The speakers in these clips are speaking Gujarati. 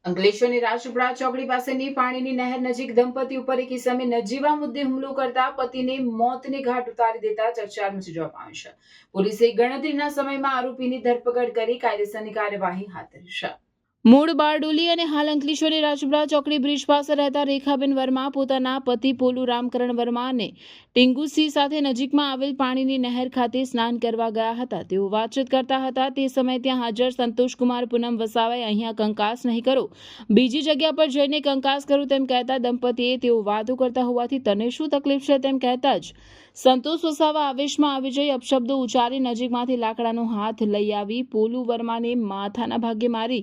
અંકલેશ્વરની રાજપીપળા ચોકડી પાસેની પાણીની નહેર નજીક દંપતી ઉપર એક ઇસમે નજીવા મુદ્દે હુમલો કરતા પતિને મોતને ઘાટ ઉતારી દેતા ચર્ચા મચી જવા પામી છે. પોલીસે ગણતરીના સમયમાં આરોપીની ધરપકડ કરી કાયદેસરની કાર્યવાહી હાથ ધરી છે. મૂળ બારડોલી અને હાલ અંકલેશ્વરની રાજપીપળા ચોકડી બ્રિજ પાસે રહેતા રેખાબેન વર્મા પોતાના પતિ પોલુ રામકરણ વર્મા અને ટીંગુસિંહ સાથે નજીકમાં આવેલ પાણીની નહેર ખાતે સ્નાન કરવા ગયા હતા. તેઓ વાતચીત કરતા હતા. તે સમયે ત્યાં હાજર સંતોષકુમાર પૂનમ વસાવાએ અહીંયા કંકાસ નહીં કરો, બીજી જગ્યા પર જઈને કંકાસ કરું તેમ કહેતા દંપતીએ તેઓ વાતો કરતા હોવાથી તને શું તકલીફ છે તેમ કહેતા જ સંતોષ વસાવા આવેશમાં આવી જઈ અપશબ્દો ઉચ્ચારી નજીકમાંથી લાકડાનો હાથ લઈ આવી પોલુ વર્માને માથાના ભાગે મારી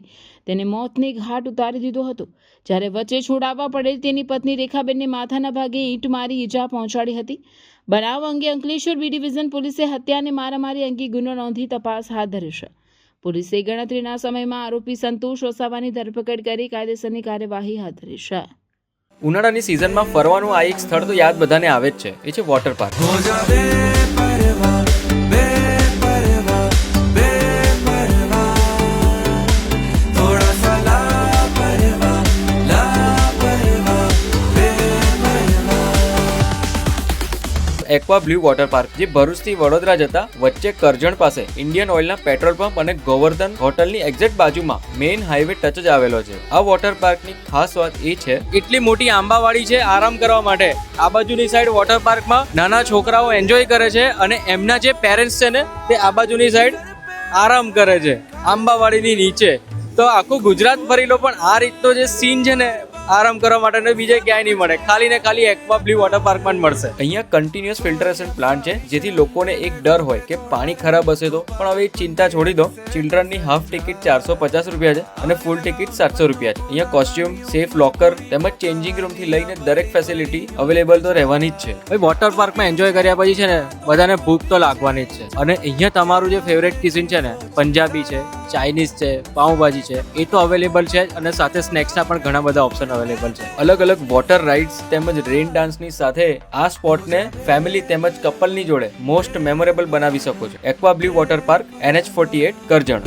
તેને મોતને ઘાટ ઉતારી દીધો હતો. જ્યારે વચ્ચે છોડાવવા પડેલ તેની પત્ની રેખાબેનને માથાના ભાગે ઈંટ મારી ઈજા પહોંચાડી હતી. બનાવ અંગે અંકલેશ્વર બી ડિવિઝન પોલીસે હત્યા અને મારામારી અંગે ગુનો નોંધી તપાસ હાથ ધરી છે. પોલીસે ગણતરીના સમયમાં આરોપી સંતોષ વસાવાની ધરપકડ કરી કાયદેસરની કાર્યવાહી હાથ ધરી છે. ઉનાળાની સિઝનમાં ફરવાનું આ એક સ્થળ તો યાદ બધાને આવે જ છે, એ છે water park. Aqua blue water park જે ભરૂચથી વડોદરા જતા વચ્ચે કરજણ પાસે ઇન્ડિયન ઓઇલના પેટ્રોલ પંપ અને ગોવર્ધન હોટલની એક્ઝેક્ટ બાજુમાં મેઇન હાઈવે ટચ જ આવેલો છે. આ વોટર પાર્કની ખાસ વાત એ છે, એટલી મોટી આંબાવાડી છે આરામ કરવા માટે. આ બાજુની સાઈડ વોટર પાર્કમાં નાના છોકરાઓ એન્જોય કરે છે અને એમના જે પેરેન્ટ્સ છે ને તે આ બાજુની સાઈડ આરામ કરે છે આંબાવાડીની નીચે. તો આખું ગુજરાત ફરી લો પણ આ રીતનો જે સીન છે ને આરામ કરવા માટે બીજે ક્યાંય નહીં મળે, ખાલી ને ખાલી એક્વા બ્લુ વોટર પાર્કમાં જ મળશે. અહીંયા કન્ટિન્યુઅસ ફિલ્ટરેશન પ્લાન્ટ છે જેથી લોકોને એક ડર હોય કે પાણી ખરાબ હશે તો, પણ હવે ચિંતા છોડી દો. ચિલ્ડ્રનની હાફ ટિકિટ 450 રૂપિયા છે અને ફૂલ ટિકિટ 700 રૂપિયા છે. અહીંયા કોસ્ટ્યુમ, સેફ લોકર તેમજ ચેન્જિંગ રૂમ થી લઈને દરેક ફેસિલિટી અવેલેબલ તો રહેવાની જ છે. હવે વોટર પાર્કમાં એન્જોય કર્યા પછી છે ને બધાને ભૂખ તો લાગવાની જ છે. અને અહીંયા તમારું જે ફેવરેટ કિચન છે ને, પંજાબી છે, ચાઇનીઝ છે, પાઉંભાજી છે, એ તો અવેલેબલ છે જ અને સાથે સ્નેક્સના પણ ઘણા બધા ઓપ્શન અવેલેબલ છે. અલગ અલગ વોટર રાઇડ્સ તેમજ રેન ડાન્સની સાથે આ સ્પોટને ફેમિલી તેમજ કપલની જોડે મોસ્ટ મેમોરેબલ બનાવી શકો છો. Aqua blue water park, NH48 Karjan.